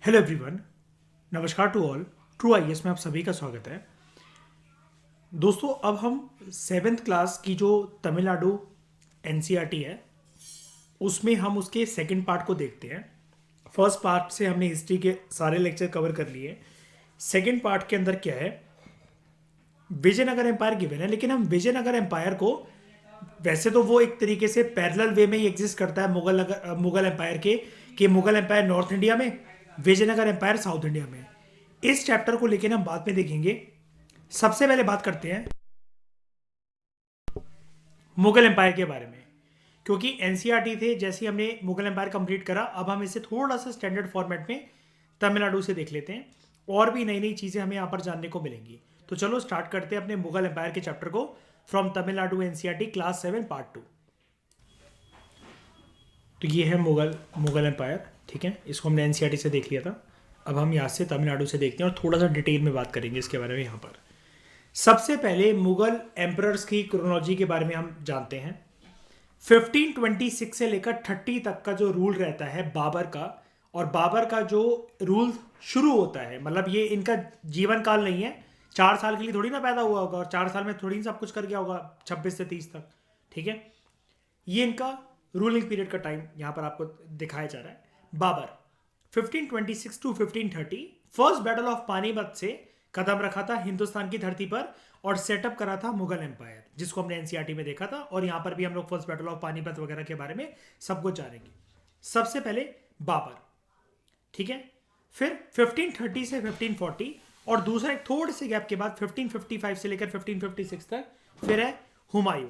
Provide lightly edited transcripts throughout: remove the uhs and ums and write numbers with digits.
Hello everyone. नमस्कार to all. True IAS में आप सभी का स्वागत है। दोस्तों, अब हम सेवेंथ क्लास की जो तमिलनाडु एनसीईआरटी है उसमें हम उसके सेकंड पार्ट को देखते हैं। फर्स्ट पार्ट से हमने हिस्ट्री के सारे लेक्चर कवर कर लिए। सेकंड पार्ट के अंदर क्या है, विजयनगर एम्पायर गिवन है, लेकिन हम विजयनगर एम्पायर को, वैसे तो वो एक तरीके से पैरेलल वे में ही एग्जिस्ट करता है मुगल एम्पायर के, कि मुगल एम्पायर नॉर्थ इंडिया में, विजयनगर एम्पायर साउथ इंडिया में। इस चैप्टर को लेकर हम बाद में देखेंगे। सबसे पहले बात करते हैं मुगल एम्पायर के बारे में, क्योंकि एनसीईआरटी थे। जैसे ही हमने मुगल एम्पायर कंप्लीट करा, अब हम इसे थोड़ा सा स्टैंडर्ड फॉर्मेट में तमिलनाडु से देख लेते हैं, और भी नई नई चीज़ें हमें यहाँ पर जानने को मिलेंगी। तो चलो स्टार्ट करते हैं अपने मुगल एम्पायर के चैप्टर को, from Tamil Nadu NCERT class 7 part 2। तो ये है मुगल एम्पायर, ठीक है। इसको हमने एनसीईआरटी से देख लिया था। अब हम यहाँ से तमिलनाडु से देखते हैं और थोड़ा सा डिटेल में बात करेंगे इसके बारे में। यहाँ पर सबसे पहले मुगल एम्परर्स की क्रोनोलॉजी के बारे में हम जानते हैं। 1526 से लेकर 30 तक का जो रूल रहता है बाबर का, और बाबर का जो रूल शुरू होता है, मतलब ये इनका जीवन काल नहीं है। 4 साल के लिए थोड़ी ना पैदा हुआ होगा, और 4 साल में थोड़ी सब कुछ कर गया होगा 26 से 30 तक, ठीक है। ये इनका रूलिंग पीरियड का टाइम यहाँ पर आपको दिखाया जा रहा है। Babur 1526 to 1530 first battle of Panipat से कदम रखा था हिंदुस्तान की धरती पर, और सेटअप करा था मुगल एम्पायर, जिसको हमने एनसीईआरटी में देखा था। और यहाँ पर भी हम लोग फर्स्ट बैटल ऑफ पानीपत वगैरह के बारे में सब कुछ जानेंगे। सबसे पहले बाबर, ठीक है। फिर 1530 से 1540, और दूसरा एक थोड़े से गैप के बाद 1555 से लेकर 1556 तक फिर है हुमायूं।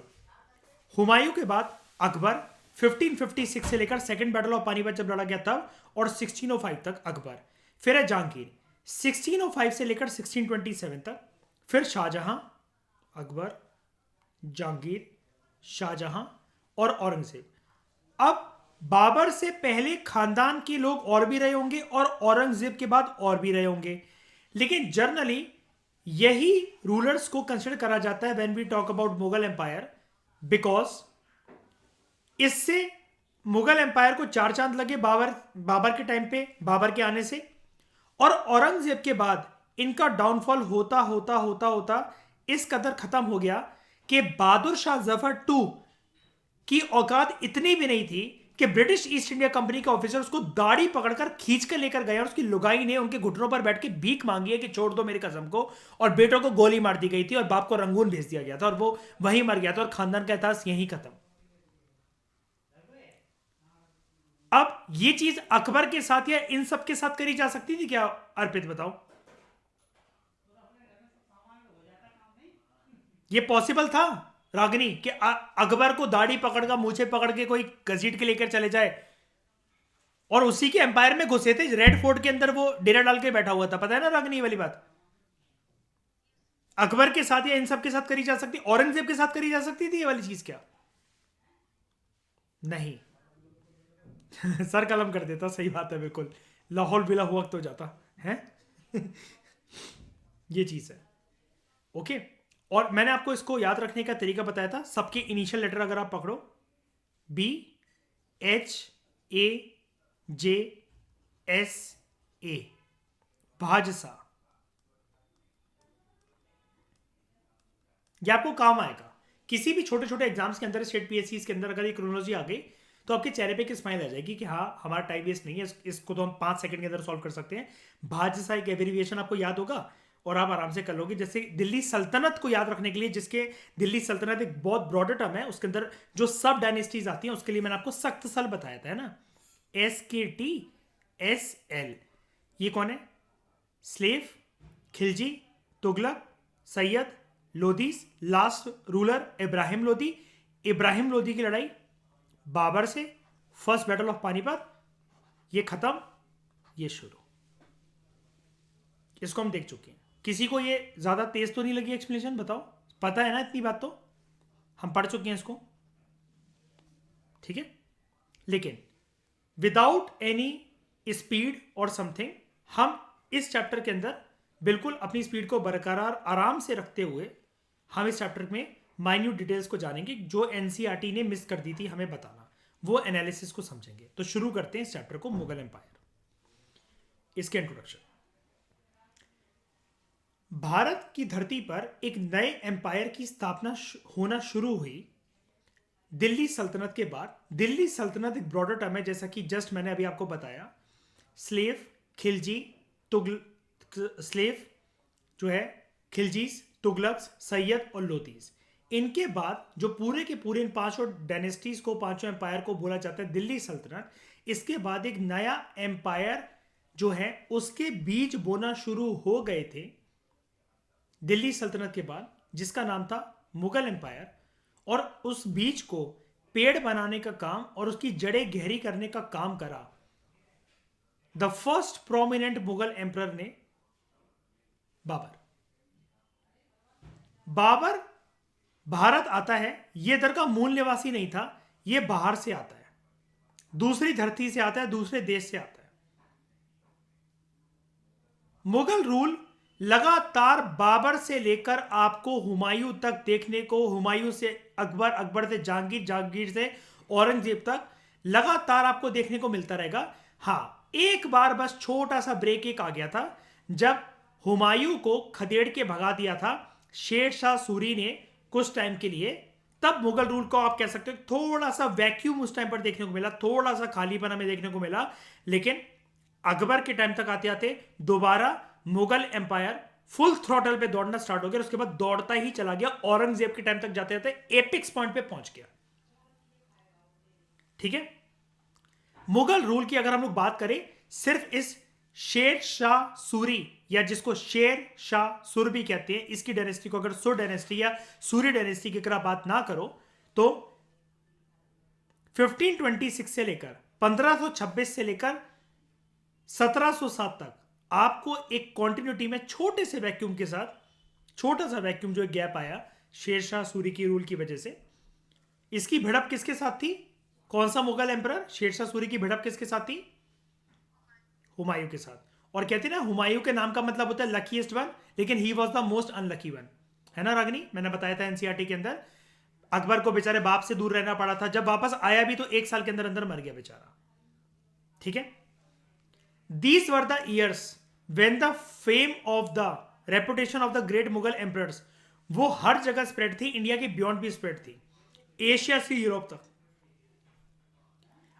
हुमायूं के बाद अकबर 1556 से लेकर सेकंड बैटल ऑफ पानीपत जब लड़ा गया तब, और 1605 तक अकबर। फिर है जहांगीर 1605 से लेकर 1627 तक। फिर शाहजहां, अकबर, जहांगीर, शाहजहां और औरंगजेब। अब बाबर से पहले खानदान के लोग और भी रहे होंगे, और औरंगजेब के बाद और भी रहे होंगे, लेकिन जनरली यही रूलर्स को कंसिडर करा जाता है when we talk about Mughal empire, because इससे मुगल एम्पायर को 4 चांद लगे बाबर के टाइम पे, बाबर के आने से। और औरंगजेब के बाद इनका डाउनफॉल होता होता होता होता इस कदर खत्म हो गया कि बहादुर शाह जफर टू की औकात इतनी भी नहीं थी कि ब्रिटिश ईस्ट इंडिया कंपनी के ऑफिसर उसको दाढ़ी पकड़कर खींच कर लेकर गए, और उसकी लुगाई ने उनके घुटनों पर बैठ के भीख मांगी है कि छोड़ दो मेरी कसम को। और बेटों को गोली मार दी गई थी, और बाप को रंगून भेज दिया गया था, और वो वहीं मर गया था, और खानदान का इतिहास यहीं खत्म। अब ये चीज अकबर के साथ या इन सब के साथ करी जा सकती थी क्या, अर्पित बताओ? ये पॉसिबल था रागनी कि अकबर को दाढ़ी पकड़कर मूछे पकड़ के कोई घसीट के लेकर चले जाए, और उसी के एम्पायर में घुसे थे, रेड फोर्ट के अंदर वो डेरा डाल के बैठा हुआ था, पता है ना रागनी ये वाली बात? अकबर के साथ या इन सब के साथ करी जा सकती, औरंगजेब के साथ करी जा सकती थी ये वाली चीज क्या? नहीं। सर कलम कर देता, सही बात है, बिल्कुल लाहौल बिला हुआ वक्त हो जाता है। ये चीज है, ओके। और मैंने आपको इसको याद रखने का तरीका बताया था। सबके इनिशियल लेटर अगर आप पकड़ो, B H A J S A, भाजसा, ये आपको काम आएगा किसी भी छोटे छोटे एग्जाम्स के अंदर, स्टेट पीएससी के अंदर। अगर ये क्रोनोलॉजी आ गई तो आपके चेहरे पे एक स्माइल आ जाएगी कि हाँ, हमारा टाइम वेस्ट नहीं है, इसको तो हम 5 सेकंड के अंदर सॉल्व कर सकते हैं। भाजसा एक एब्रिविएशन आपको याद होगा, और आप आराम से कर लोगे। जैसे दिल्ली सल्तनत को याद रखने के लिए, जिसके दिल्ली सल्तनत एक बहुत ब्रॉडर टर्म है, उसके अंदर जो सब डायनेस्टीज आती हैं उसके लिए मैंने आपको सख्त सल बताया था, है ना, SKTSL। ये कौन है? Slave, Khilji, Tughlaq, Sayyid, Lodis, last ruler Ibrahim Lodi. Ibrahim Lodi की लड़ाई बाबर से, फर्स्ट बैटल ऑफ पानीपत, ये खत्म, ये शुरू। इसको हम देख चुके हैं। किसी को ये ज्यादा तेज तो नहीं लगी एक्सप्लेनेशन? बताओ, पता है ना इतनी बात, तो हम पढ़ चुके हैं इसको, ठीक है। लेकिन विदाउट एनी स्पीड और समथिंग, हम इस चैप्टर के अंदर बिल्कुल अपनी स्पीड को बरकरार आराम से रखते हुए हम इस चैप्टर में माइन्यूट डिटेल्स को जानेंगे। जो एनसीईआरटी ने मिस कर दी थी हमें बताना, वो एनालिसिस को समझेंगे। तो शुरू करते हैं इस चैप्टर को, मुगल एम्पायर। इसके इंट्रोडक्शन। भारत की धरती पर एक नए एम्पायर की स्थापना होना शुरू हुई दिल्ली सल्तनत के बाद। दिल्ली सल्तनत एक ब्रॉडर टर्म है, जैसा कि जस्ट मैंने अभी आपको बताया। स्लेव, खिलजी, तुगल स्लेव जो है खिलजीज, तुगलक्स, सैयद और लोदीज। इनके बाद जो पूरे के पूरे इन पांचों डायनेस्टीज को, पांचों एम्पायर को बोला जाता है दिल्ली सल्तनत। इसके बाद एक नया एम्पायर जो है उसके बीज बोना शुरू हो गए थे दिल्ली सल्तनत के बाद, जिसका नाम था मुगल एम्पायर। और उस बीज को पेड़ बनाने का काम और उसकी जड़ें गहरी करने का काम करा the first prominent Mughal emperor ने, बाबर। बाबर भारत आता है, यह इधर का मूल निवासी नहीं था, यह बाहर से आता है, दूसरी धरती से आता है, दूसरे देश से आता है। मुगल रूल लगातार बाबर से लेकर आपको हुमायूं तक देखने को, हुमायूं से अकबर, अकबर से जहांगीर, जहांगीर से औरंगजेब तक लगातार आपको देखने को मिलता रहेगा। हाँ, एक बार बस छोटा सा ब्रेक एक आ गया था जब हुमायूं को खदेड़ के भगा दिया था शेर शाह सूरी ने कुछ टाइम के लिए। तब मुगल रूल को आप कह सकते हो थोड़ा सा वैक्यूम उस टाइम पर देखने को मिला, थोड़ा सा खालीपन हमें देखने को मिला। लेकिन अकबर के टाइम तक आते आते दोबारा मुगल एम्पायर फुल थ्रॉटल पे दौड़ना स्टार्ट हो गया। उसके बाद दौड़ता ही चला गया, औरंगजेब के टाइम तक जाते जाते एपिक्स पॉइंट पे पहुंच गया। ठीक है, मुगल रूल की अगर हम लोग बात करें सिर्फ इस शेर शाह सूरी, या जिसको शेर शाह सुर भी कहते हैं, इसकी डायनेस्टी को अगर सुर डायनेस्टी या सूरी डायनेस्टी की अगर आप बात ना करो तो 1526 से लेकर 1526 से लेकर 1707 तक आपको एक कॉन्टिन्यूटी में छोटे से वैक्यूम के साथ, छोटा सा वैक्यूम जो गैप आया शेर शाह सूरी की रूल की वजह से। इसकी भिड़प किसके साथ थी? कौन सा मुगल एम्परर? शेर शाह सूरी की भिड़प किसके साथ थी? हुमायूं के साथ। और कहते हैं ना, हुमायूं के नाम का मतलब होता है लकीएस्ट वन, लेकिन ही was the most unlucky one, है ना रागनी? मैंने बताया था एनसीईआरटी के अंदर अकबर को बेचारे बाप से दूर रहना पड़ा था, जब वापस आया भी तो एक साल के अंदर अंदर मर गया बेचारा। ठीक है, these were the years when the fame of the reputation of the great Mughal emperors, वो हर जगह स्प्रेड थी, इंडिया के बियॉन्ड भी स्प्रेड थी, एशिया से यूरोप तक।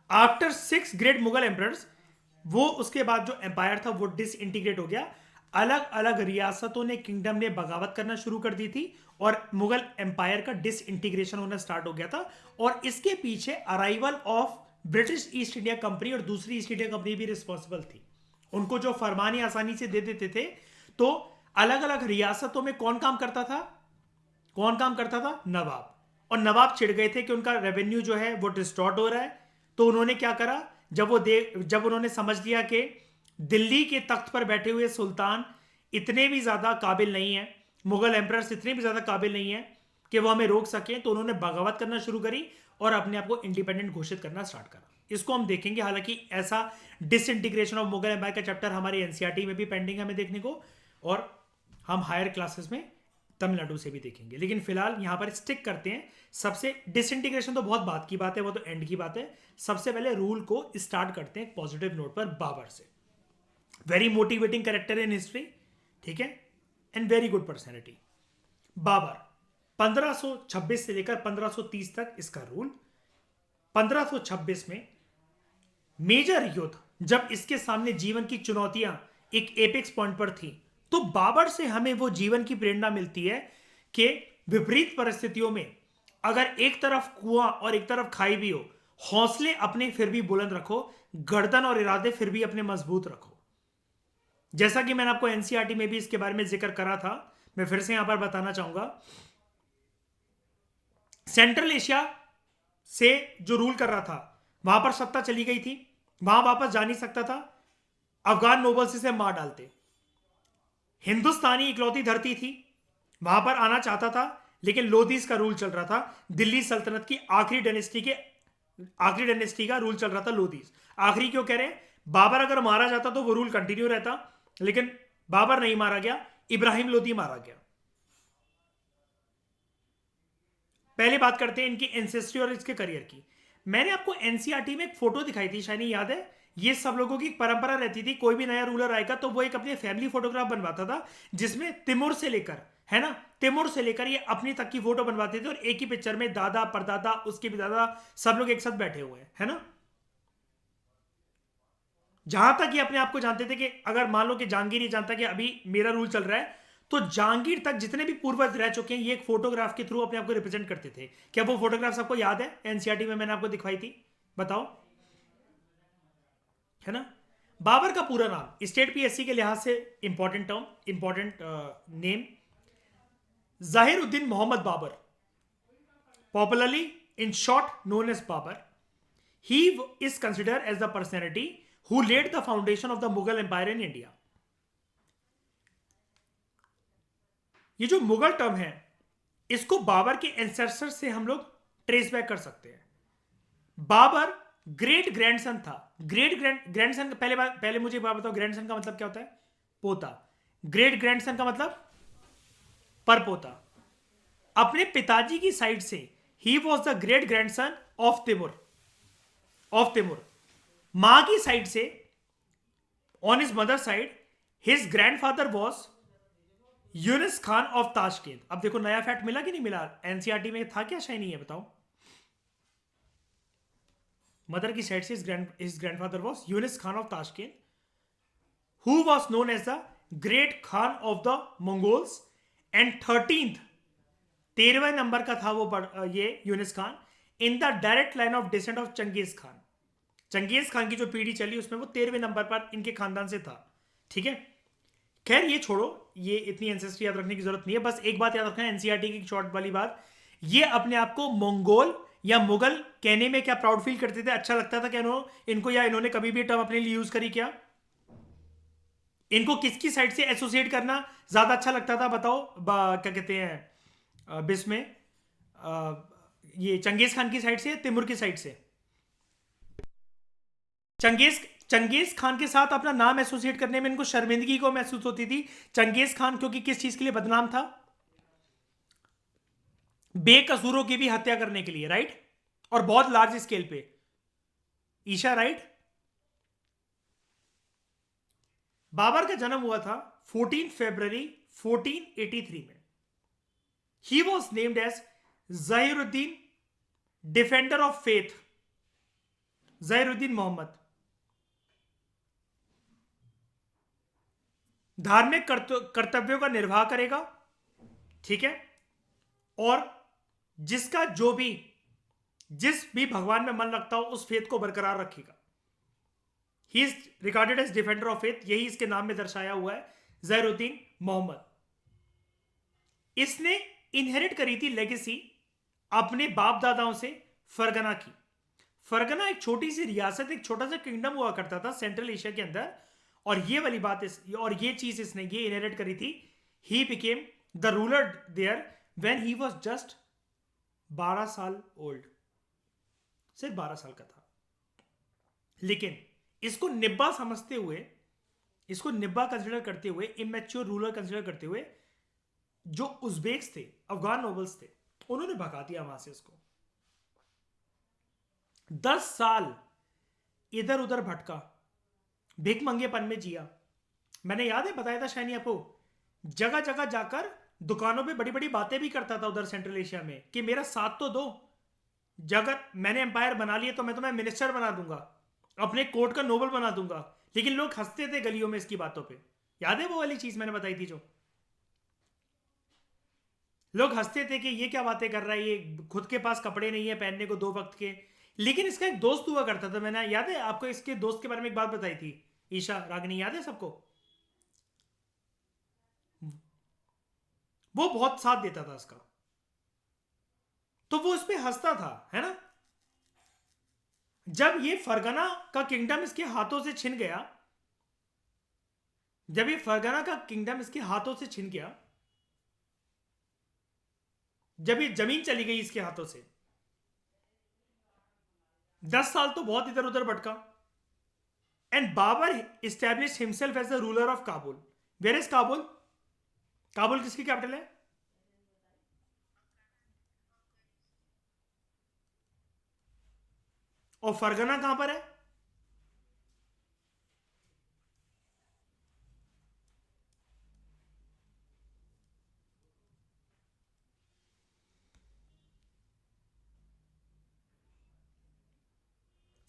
आफ्टर 6 ग्रेट मुगल एम्परर्स, वो उसके बाद जो एम्पायर था वो डिसइंटीग्रेट हो गया। अलग अलग रियासतों ने, किंगडम ने बगावत करना शुरू कर दी थी और मुगल एम्पायर का डिसइंटीग्रेशन होना स्टार्ट हो गया था। और इसके पीछे arrival of British east India company और दूसरी ईस्ट इंडिया कंपनी भी रिस्पॉन्सिबल थी। उनको जो फरमाने आसानी से दे देते थे। तो अलग अलग रियासतों में कौन काम करता था? कौन काम करता था? नवाब। और नवाब चिढ़ गए थे कि उनका रेवेन्यू जो है वो डिस्टॉर्ट हो रहा है। तो उन्होंने क्या करा, जब उन्होंने समझ लिया कि दिल्ली के तख्त पर बैठे हुए सुल्तान इतने भी ज्यादा काबिल नहीं है, मुगल एम्परर्स इतने भी ज्यादा काबिल नहीं है कि वो हमें रोक सकें, तो उन्होंने बगावत करना शुरू करी और अपने आप को इंडिपेंडेंट घोषित करना स्टार्ट करा। इसको हम देखेंगे, हालांकि ऐसा डिसइंटीग्रेशन ऑफ मुगल एम्पायर का चैप्टर हमारे एनसीईआरटी में भी पेंडिंग है हमें देखने को, और हम हायर क्लासेस में तमिलनाडु से भी देखेंगे। लेकिन फिलहाल यहां पर स्टिक करते हैं। सबसे डिसइंटीग्रेशन तो बहुत बात की बात है, वो तो एंड की बात है। सबसे पहले रूल को स्टार्ट करते हैं पॉजिटिव नोट पर, बाबर से। Very motivating character in history, ठीक है, and very good personality. Babur 1526 से लेकर 1530 तक इसका रूल। 1526 में मेजर युद्ध, जब इसके सामने जीवन की चुनौतियां एक एपेक्स पॉइंट पर थी, तो बाबर से हमें वो जीवन की प्रेरणा मिलती है कि विपरीत परिस्थितियों में अगर एक तरफ कुआं और एक तरफ खाई भी हो, हौसले अपने फिर भी बुलंद रखो, गर्दन और इरादे फिर भी अपने मजबूत रखो। जैसा कि मैंने आपको एनसीईआरटी में भी इसके बारे में जिक्र करा था, मैं फिर से यहां पर बताना चाहूंगा। सेंट्रल एशिया से जो रूल कर रहा था, वहां पर सत्ता चली गई थी, वहां वापस जा नहीं सकता था, अफगान नोबल्स इसे मार डालते। हिंदुस्तानी इकलौती धरती थी, वहां पर आना चाहता था, लेकिन लोदीज का रूल चल रहा था। दिल्ली सल्तनत की आखिरी डायनेस्टी का रूल चल रहा था लोदीज। आखिरी क्यों कह रहे हैं? बाबर अगर मारा जाता तो वो रूल कंटिन्यू रहता, लेकिन बाबर नहीं मारा गया, इब्राहिम लोदी मारा गया। पहले बात करते हैं इनकी एंसेस्ट्री और इसके करियर की। मैंने आपको एनसीईआरटी में एक फोटो दिखाई थी, शायद याद है, ये सब लोगों की एक परंपरा रहती थी, कोई भी नया रूलर आएगा तो वो एक अपनी फैमिली फोटोग्राफ बनवाता था, जिसमें तिमुर से लेकर, है ना, तिमुर से लेकर ये अपनी तक की फोटो बनवाते थे, और एक ही पिक्चर में दादा परदादा उसके भी दादा सब लोग एक साथ बैठे हुए हैं, है ना। जहां तक ये अपने आप को जानते थे कि अगर मान लो कि जहांगीर ये जानता कि अभी मेरा रूल चल रहा है, तो जहांगीर तक जितने भी पूर्वज रह चुके हैं ये एक फोटोग्राफ के थ्रू अपने आप को रिप्रेजेंट करते थे। क्या वो फोटोग्राफ आपको याद है, एनसीईआरटी में मैंने आपको दिखवाई थी, बताओ, है ना। बाबर का पूरा नाम स्टेट पीएससी के लिहाज से important term, important name, Zahiruddin Muhammad Babur, popularly in short known as Babur. He is considered as the personality who laid the foundation of the Mughal Empire in India. ये जो मुगल टर्म है इसको बाबर के एंसेस्टर से हम लोग ट्रेस बैक कर सकते हैं. बाबर ग्रेट ग्रैंडसन था. ग्रैंडसन पहले मुझे बात बताओ, ग्रैंडसन का मतलब क्या होता है, पोता. ग्रेट ग्रैंडसन का मतलब परपोता. अपने पिताजी की साइड से ही was the great grandson of Timur. मां की साइड से, on his mother side, his grandfather was Yunus Khan of Tashkent. अब देखो नया फैक्ट मिला कि नहीं मिला, एनसीईआरटी में था क्या, शायद नहीं है, बताओ. मदर की साइड से his grandfather was Yunus Khan of Tashkent, who was known as the great Khan of the Mongols. And 13वें नंबर का था वो ये Yunus Khan in the direct line of descent of Genghis Khan. Genghis Khan की जो पीढ़ी चली उसमें वो 13वें नंबर पर इनके खानदान से था. ठीक है, खैर ये छोड़ो, ये इतनी एंसेस्ट्री याद रखने की जरूरत नहीं है. बस एक बात याद रखना है एनसीईआरटी की शॉर्ट वाली बात, ये अपने आप को मंगोल या मुगल कहने में क्या प्राउड फील करते थे, अच्छा लगता था क्या इनको, या इन्होंने कभी भी टर्म अपने लिए यूज करी क्या, इनको किसकी साइड से एसोसिएट करना ज्यादा अच्छा लगता था, बताओ. क्या कहते हैं बिस में, ये चंगेज खान की साइड से, तिमुर की साइड से. चंगेज खान के साथ अपना नाम एसोसिएट करने में इनको शर्मिंदगी को महसूस होती थी. चंगेज खान क्योंकि किस चीज के लिए बदनाम था, बेकसूरों की भी हत्या करने के लिए, राइट, और बहुत लार्ज स्केल पे. ईशा, राइट. बाबर का जन्म हुआ था 14 फरवरी 1483 में. He was named as Zahiruddin defender of faith. Zahiruddin Mohammad धार्मिक कर्तव्यों का निर्वाह करेगा, ठीक है, और जिसका जिस भी भगवान में मन लगता हो उस फेथ को बरकरार रखेगा. He is regarded as defender of faith, यही इसके नाम में दर्शाया हुआ है, जहीरुद्दीन मोहम्मद. इसने इनहेरिट करी थी लेगेसी अपने बाप दादाओं से फरगना की. फरगना एक छोटी सी रियासत, एक छोटा सा किंगडम हुआ करता था सेंट्रल एशिया के अंदर, और ये वाली बात और ये चीज इसने ये इनहेरिट करी थी. He became the ruler there when he was just 12 साल ओल्ड. सिर्फ 12 साल का था. लेकिन इसको निब्बा समझते हुए, इसको निब्बा कंसिडर करते हुए, इमेच्योर रूलर कंसिडर करते हुए, जो उज्बेक्स थे, अफगान नोबल्स थे, उन्होंने भगा दिया वहां से इसको. 10 साल इधर उधर भटका, भिखमंगेपन में जिया. मैंने याद है बताया था शायद आपको, जगह जगह जाकर दुकानों पे बड़ी बड़ी बातें भी करता था उधर सेंट्रल एशिया में कि मेरा साथ तो दो, जगह मैंने एम्पायर बना लिया तो मैं तुम्हें मिनिस्टर बना दूंगा, अपने कोर्ट का नोबल बना दूंगा. लेकिन लोग हंसते थे गलियों में इसकी बातों पे. याद है वो वाली चीज मैंने बताई थी, जो लोग हंसते थे कि ये क्या बातें कर रहा है, ये खुद के पास कपड़े नहीं है पहनने को 2 वक्त के. लेकिन इसका एक दोस्त हुआ करता था, मैंने याद है आपको इसके दोस्त के बारे में एक बात बताई थी, ईशा रागनी, याद है सबको. वो बहुत साथ देता था इसका, तो वो इस पे हंसता था, है ना. जब ये फरगना का किंगडम इसके हाथों से छिन गया, जब ये फरगना का किंगडम इसके हाथों से छिन गया, जब ये जमीन चली गई इसके हाथों से, 10 साल तो बहुत इधर उधर भटका. And Babur establish himself as the ruler of Kabul. Where is Kabul? Kabul किसकी कैपिटल है? और फरगना कहां पर है?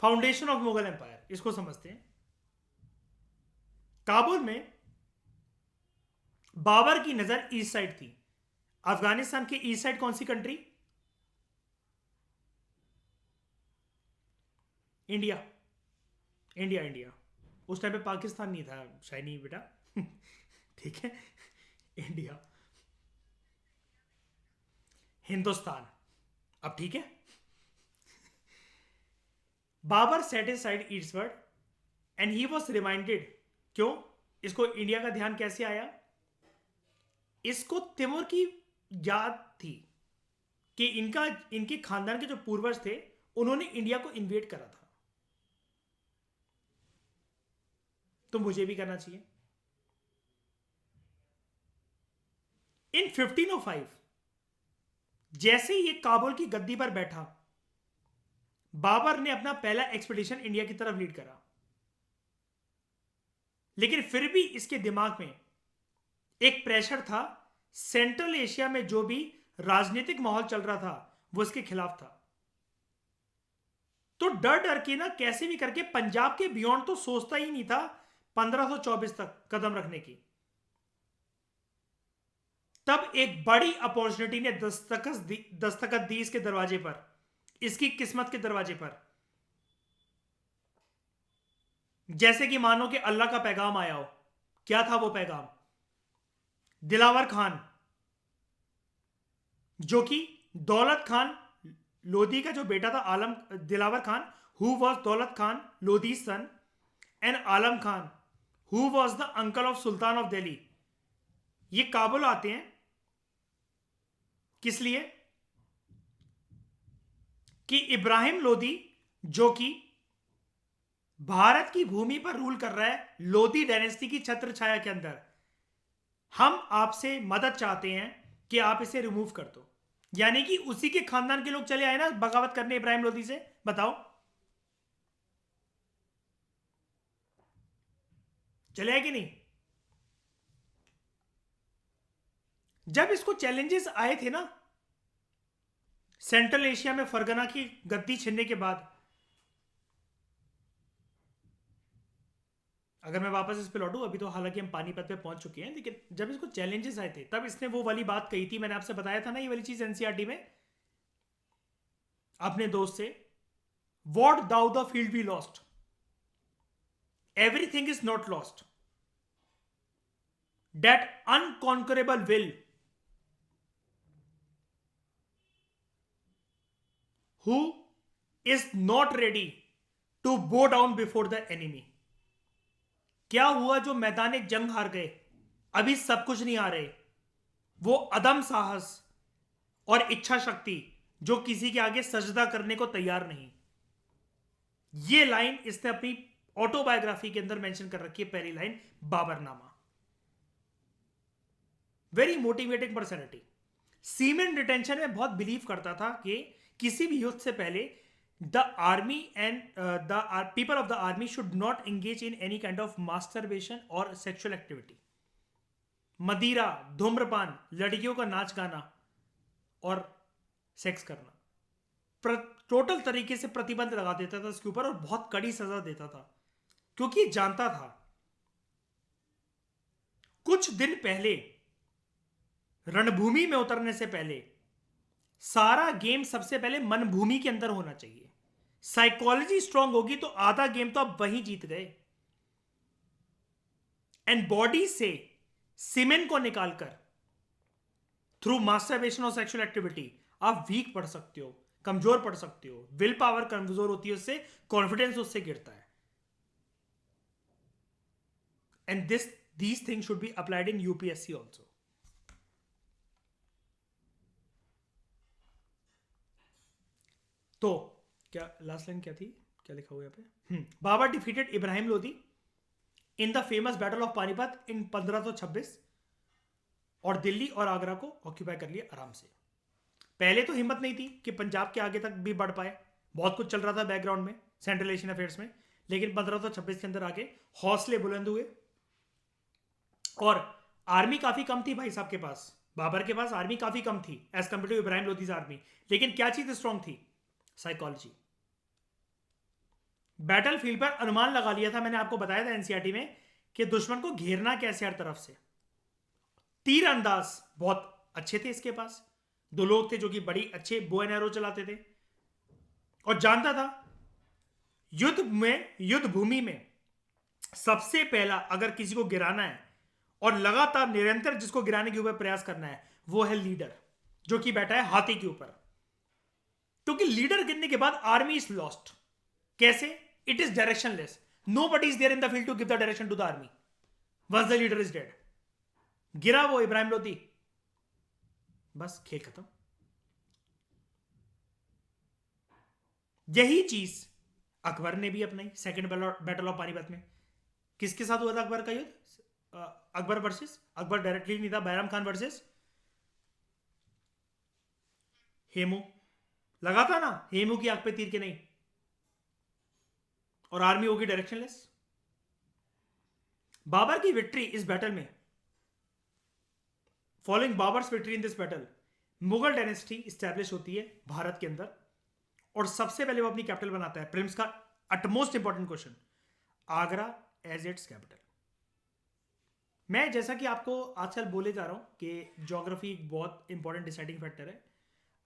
फाउंडेशन ऑफ मुगल एम्पायर, इसको समझते हैं। काबुल में बाबर की नजर ईस्ट साइड थी। अफगानिस्तान के ईस्ट साइड कौन सी कंट्री? इंडिया। India India. उस टाइम पे पाकिस्तान नहीं था शाइनी बेटा। ठीक है, इंडिया, हिंदुस्तान। अब ठीक है। Babur set his side eastward and he was reminded. क्यों? इसको इंडिया का ध्यान कैसे आया? इसको तिमूर की याद थी कि इनके खानदान के जो पूर्वज थे उन्होंने इंडिया को इन्वेड करा था, तो मुझे भी करना चाहिए। इन 1505 जैसे ही ये काबुल की गद्दी पर बैठा, बाबर ने अपना पहला एक्सपीडिशन इंडिया की तरफ लीड करा। लेकिन फिर भी इसके दिमाग में एक प्रेशर था। सेंट्रल एशिया में जो भी राजनीतिक माहौल चल रहा था वो इसके खिलाफ था। तो डर डर के ना कैसे भी करके पंजाब के बियॉन्ड तो सोचता ही नहीं था 1524 तक कदम रखने की। तब एक बड़ी अपॉर्चुनिटी ने दस्तखत दी इसके दरवाजे पर, इसकी किस्मत के दरवाजे पर। जैसे कि मानो कि अल्लाह का पैगाम आया हो। क्या था वो पैगाम? दिलावर खान, जो कि दौलत खान लोधी का जो बेटा था, Alam Dilawar Khan, who was Daulat Khan Lodhi son, and Alam Khan who was the uncle of sultan of Delhi. ये काबुल आते हैं किस लिए? कि इब्राहिम लोधी, जो कि भारत की भूमि पर रूल कर रहा है लोधी डायनेस्टी की छत्र छाया के अंदर, हम आपसे मदद चाहते हैं कि आप इसे रिमूव कर दो। यानी कि उसी के खानदान के लोग चले आए ना बगावत करने इब्राहिम लोधी से। बताओ, चले आए कि नहीं? जब इसको चैलेंजेस आए थे ना सेंट्रल एशिया में फरगना की गद्दी छीनने के बाद, अगर मैं वापस इस पे लौटूं, अभी तो हालांकि हम पानीपत पे पहुंच चुके हैं, लेकिन जब इसको चैलेंजेस आए थे तब इसने वो वाली बात कही थी, मैंने आपसे बताया था ना ये वाली चीज एनसीईआरटी में अपने दोस्त से, what though the field be lost, everything is not lost, that unconquerable will who is not ready to bow down before the enemy। क्या हुआ जो मैदान जंग हार गए, अभी सब कुछ नहीं आ रहे, वो अदम साहस और इच्छा शक्ति जो किसी के आगे सजदा करने को तैयार नहीं। ये लाइन इसने अपनी ऑटोबायोग्राफी के अंदर मेंशन कर रखी है, पहली line, Baburnama. Very motivating personality. Semen retention में बहुत बिलीव करता था कि किसी भी युद्ध से पहले the army and the people of the army should not engage in any kind of masturbation और सेक्सुअल एक्टिविटी। मदिरा, धूम्रपान, लड़कियों का नाच गाना और सेक्स करना टोटल तरीके से प्रतिबंध लगा देता था इसके ऊपर और बहुत कड़ी सजा देता था, क्योंकि जानता था कुछ दिन पहले रणभूमि में उतरने से पहले सारा गेम सबसे पहले मन भूमि के अंदर होना चाहिए। साइकोलॉजी स्ट्रांग होगी तो आधा गेम तो आप वहीं जीत गए। एंड बॉडी से सीमेन को निकालकर थ्रू मास्टरबेशन और सेक्सुअल एक्टिविटी आप वीक पड़ सकते हो, कमजोर पड़ सकते हो, विल पावर कमजोर होती है उससे, कॉन्फिडेंस उससे गिरता है। And these things should be applied in UPSC also. तो क्या लास्ट लाइन क्या थी, क्या लिखा हुआ यहाँ पे? Babur defeated Ibrahim Lodhi in the famous battle of Panipat in 1526 और दिल्ली और आगरा को ऑक्यूपाई कर लिया आराम से। पहले तो हिम्मत नहीं थी कि पंजाब के आगे तक भी बढ़ पाए, बहुत कुछ चल रहा था बैकग्राउंड में सेंट्रल एशियन अफेयर्स में, लेकिन 1526 के अंदर आके हौसले बुलंद हुए। और आर्मी काफी कम थी भाई साहब के पास, बाबर के पास आर्मी काफी कम थी as compare to Ibrahim Lodi's army, लेकिन क्या चीज स्ट्रांग थी? साइकोलॉजी। बैटलफील्ड पर अनुमान लगा लिया था, मैंने आपको बताया था एनसीईआरटी में कि दुश्मन को घेरना कैसे हर तरफ से। तीर अंदाज बहुत अच्छे थे इसके पास, दो लोग थे जो कि बड़ी अच्छे बो एंड एरो चलाते थे, और जानता था युद्ध भूमि में सबसे पहला अगर किसी को गिराना है और लगातार निरंतर जिसको गिराने के ऊपर प्रयास करना है, वो है लीडर, जो कि बैठा है हाथी के ऊपर। क्योंकि लीडर गिरने के बाद आर्मी इज लॉस्ट। कैसे? इट इज डायरेक्शनलेस, नो बडी is there in the field to give the direction to the army once the leader is dead. गिरा वो इब्राहिम लोधी, बस खेल खत्म। यही चीज अकबर ने भी अपनाई सेकेंड बैटल ऑफ पानीपत में। किसके साथ हुआ था अकबर का युद्ध? अकबर वर्सेस, अकबर डायरेक्टली नहीं था, बैराम खान वर्सेस हेमू। लगा था ना हेमू की आंख पे तीर के नहीं, और आर्मी होगी डायरेक्शनलेस। बाबर की विक्ट्री इस बैटल में, following Babar's victory in this battle, Mughal dynasty establish होती है भारत के अंदर, और सबसे पहले वो अपनी कैपिटल बनाता है। प्रिम्स का utmost important question, Agra as its capital. मैं जैसा कि आपको आजकल बोले जा रहा हूं कि ज्योग्राफी बहुत इंपॉर्टेंट डिसाइडिंग फैक्टर है।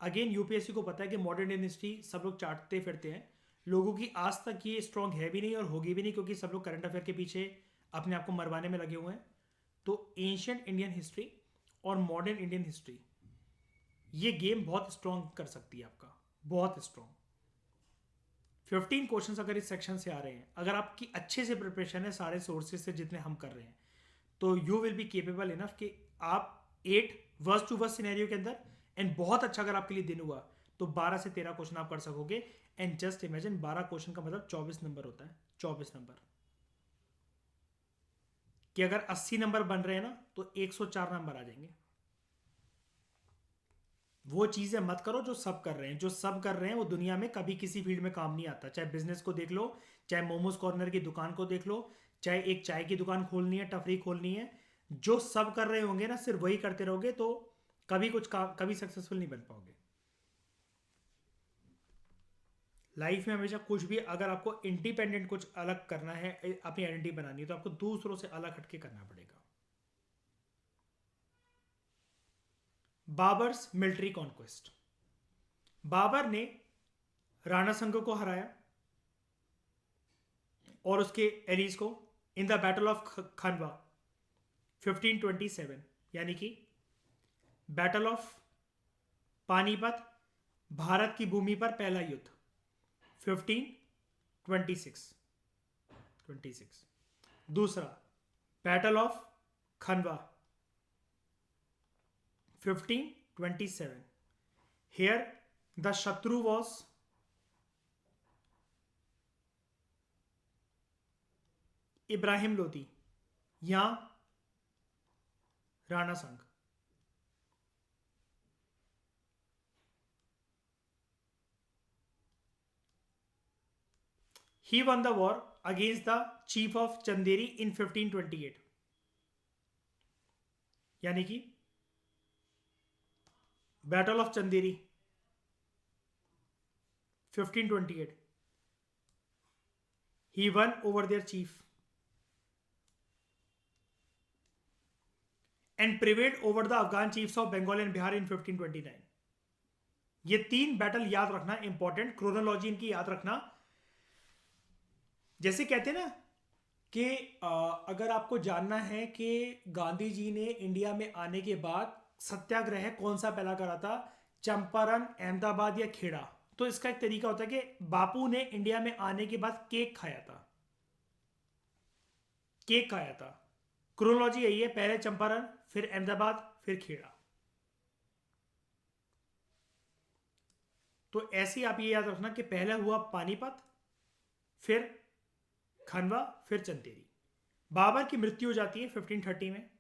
अगेन यूपीएससी को पता है कि मॉडर्न इंडियन हिस्ट्री सब लोग चाटते फिरते हैं, लोगों की आज तक ये स्ट्रॉन्ग है भी नहीं और होगी भी नहीं, क्योंकि सब लोग करंट अफेयर के पीछे अपने आप को मरवाने में लगे हुए हैं। तो एंशियंट इंडियन हिस्ट्री और मॉडर्न इंडियन हिस्ट्री, ये गेम बहुत स्ट्रॉन्ग कर सकती है आपका, बहुत स्ट्रॉन्ग। 15 क्वेश्चंस अगर इस सेक्शन से आ रहे हैं, अगर आपकी अच्छे से प्रिपरेशन है सारे सोर्सेज से जितने हम कर रहे हैं, तो you will be capable enough कि आप 8 वर्स टू वर्स सिनेरियो के अंदर, एंड बहुत अच्छा अगर आपके लिए दिन हुआ तो 12 से 13 क्वेश्चन आप कर सकोगे। एंड जस्ट इमेजिन 12 क्वेश्चन का मतलब 24 नंबर होता है, 24 नंबर। कि अगर 80 नंबर बन रहे हैं ना तो 104 नंबर आ जाएंगे। वो चीजें मत करो जो सब कर रहे हैं, जो सब कर रहे हैं वो दुनिया में कभी किसी फील्ड में काम नहीं आता। चाहे बिजनेस को देख लो, चाहे मोमोज कॉर्नर की दुकान को देख लो, चाहे एक चाय की दुकान खोलनी है, टफरी खोलनी है, जो सब कर रहे होंगे ना सिर्फ वही करते रहोगे तो कभी कुछ कभी सक्सेसफुल नहीं बन पाओगे। लाइफ में हमेशा कुछ भी अगर आपको इंडिपेंडेंट कुछ अलग करना है, अपनी आइडेंटिटी बनानी है, तो आपको दूसरों से अलग हटके करना पड़ेगा। बाबर्स मिलिट्री कॉन्क्वेस्ट, बाबर ने राणा संघ को हराया और उसके एलीज को इन द बैटल ऑफ खनवा 1527, यानी कि बैटल ऑफ पानीपत, भारत की भूमि पर पहला युद्ध 1526। दूसरा बैटल ऑफ खनवा 1527। Here the शत्रु was इब्राहिम लोदी, या राणा संघ। He won the war against the chief of Chanderi in 1528, यानी कि battle of Chanderi 1528, he won over their chief and prevailed over the Afghan chiefs of Bengal and Bihar in 1529। ये 3 battle याद रखना important, chronology इनकी याद रखना। जैसे कहते हैं ना कि अगर आपको जानना है कि गांधी जी ने इंडिया में आने के बाद सत्याग्रह कौन सा पहला करा था, चंपारण, अहमदाबाद या खेड़ा, तो इसका एक तरीका होता है कि बापू ने इंडिया में आने के बाद केक खाया था, केक खाया था। क्रोनोलॉजी यही है, पहले चंपारण, फिर अहमदाबाद, फिर खेड़ा। तो ऐसे ही आप ये याद रखना कि पहला हुआ पानीपत, फिर खनवा, फिर चंदेरी। बाबर की मृत्यु हो जाती है 1530 में।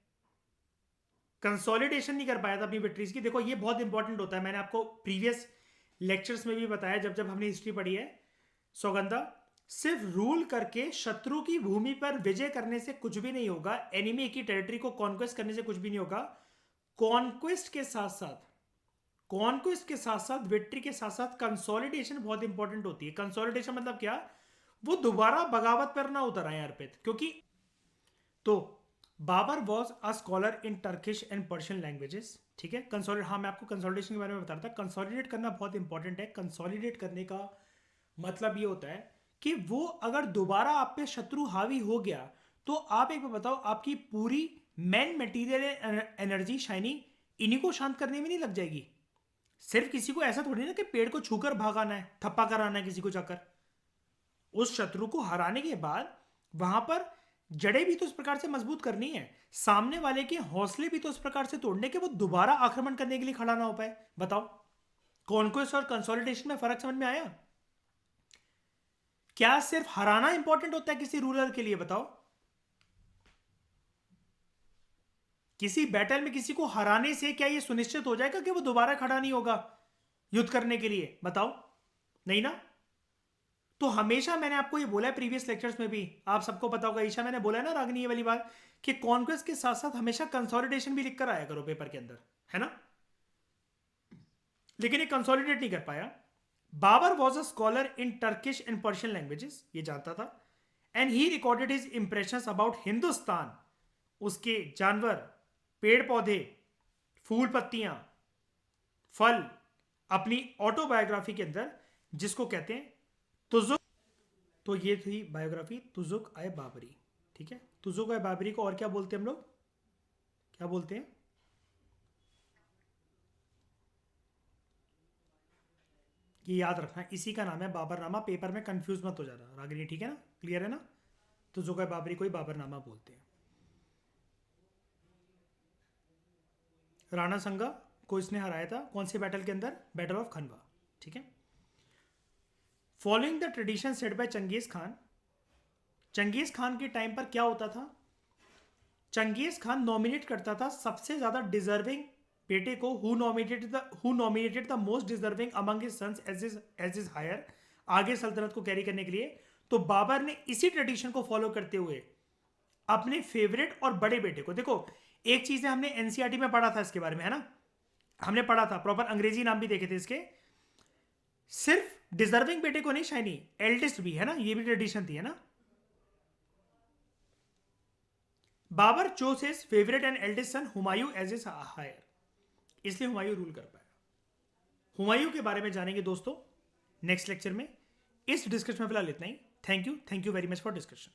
कंसोलिडेशन नहीं कर पाया था अपनी विक्ट्रीज की। देखो ये बहुत इंपॉर्टेंट होता है, मैंने आपको प्रीवियस लेक्चर्स में भी बताया जब जब हमने हिस्ट्री पढ़ी है। सौगंधा, सिर्फ रूल करके शत्रु की भूमि पर विजय करने से कुछ भी नहीं होगा, एनिमी की टेरिटरी को कॉन्क्वेस्ट करने से कुछ भी नहीं होगा। कॉन्क्वेस्ट के साथ साथ विक्ट्री के साथ साथ कंसोलिडेशन बहुत इंपॉर्टेंट होती है। कंसोलिडेशन मतलब क्या? वो दोबारा बगावत पर ना उतर आए अर्पित, क्योंकि तो Babur was a scholar in Turkish and Persian languages. ठीक है, कंसोलिडेट, हाँ मैं आपको कंसोलिडेशन के बारे में बता रहा था। कंसोलिडेट करना बहुत इंपॉर्टेंट है। कंसोलिडेट करने का मतलब ये होता है कि वो अगर दोबारा आप पे शत्रु हावी हो गया तो आप एक बार बताओ, आपकी पूरी मैन मटेरियल एनर्जी शाइनी इन्हीं को शांत करने में नहीं लग जाएगी? सिर्फ किसी को ऐसा थोड़ी ना कि पेड़ को छूकर भागाना है, थप्पा कराना है किसी को जाकर। उस शत्रु को हराने के बाद वहां पर जड़ें भी तो इस प्रकार से मजबूत करनी है, सामने वाले के हौसले भी तो इस प्रकार से तोड़ने के वो दोबारा आक्रमण करने के लिए खड़ा ना हो पाए। बताओ, कॉन्क्वेस्ट और कंसोलिडेशन में फर्क समझ में आया? क्या सिर्फ हराना इंपॉर्टेंट होता है किसी रूलर के लिए? बताओ, किसी बैटल में किसी को हराने से क्या यह सुनिश्चित हो जाएगा कि वो दोबारा खड़ा नहीं होगा युद्ध करने के लिए? बताओ, नहीं ना। तो हमेशा मैंने आपको ये बोला है प्रीवियस लेक्चर्स में भी, आप सबको पता होगा, ईशा मैंने बोला है ना रागनी ये वाली बात, कि कॉन्क्वेस्ट के साथ साथ हमेशा कंसोलिडेशन भी लिखकर आया करो पेपर के अंदर, है ना। लेकिन ये कंसोलिडेट नहीं कर पाया। Babur was a scholar in Turkish and Persian languages, ये जानता था। And he recorded his impression about Hindustan, उसके जानवर, पेड़ पौधे, फूल पत्तियां, फल, अपनी ऑटोबायोग्राफी के अंदर, जिसको कहते हैं तुजुक। तो ये थी बायोग्राफी तुजुक आय बाबरी। ठीक है, तुजुक आय बाबरी को और क्या बोलते हैं हम लोग, क्या बोलते हैं? ये याद रखना, इसी का नाम है बाबरनामा। पेपर में कंफ्यूज मत हो जाना रागिनी, ठीक है ना, क्लियर है ना। तुजुक आय बाबरी को ही बाबरनामा बोलते हैं। राणा संगा को इसने हराया था कौन से बैटल के अंदर? Battle of Khanwa. ठीक है। Following the tradition set by Genghis Khan, Genghis Khan के टाइम पर क्या होता था? चंगेज खान नॉमिनेट करता था सबसे ज्यादा डिजर्विंग बेटे को, who nominated the most deserving among his sons as his heir, आगे सल्तनत को कैरी करने के लिए। तो बाबर ने इसी ट्रेडिशन को फॉलो करते हुए अपने फेवरेट और बड़े बेटे को, देखो एक चीज है, हमने एनसीईआरटी में पढ़ा था इसके बारे में, है ना, हमने पढ़ा था, प्रॉपर अंग्रेजी नाम भी देखे थे इसके। सिर्फ डिजर्विंग बेटे को नहीं शाइनी, एल्डेस्ट भी, है ना, ये भी ट्रेडिशन थी, है ना। Babur chose his favourite and eldest son Humayun as his heir, इसलिए हुमायूं रूल कर पाया। हुमायूं के बारे में जानेंगे दोस्तों नेक्स्ट लेक्चर में। इस डिस्कशन में फिलहाल इतना ही। Thank you very much for discussion.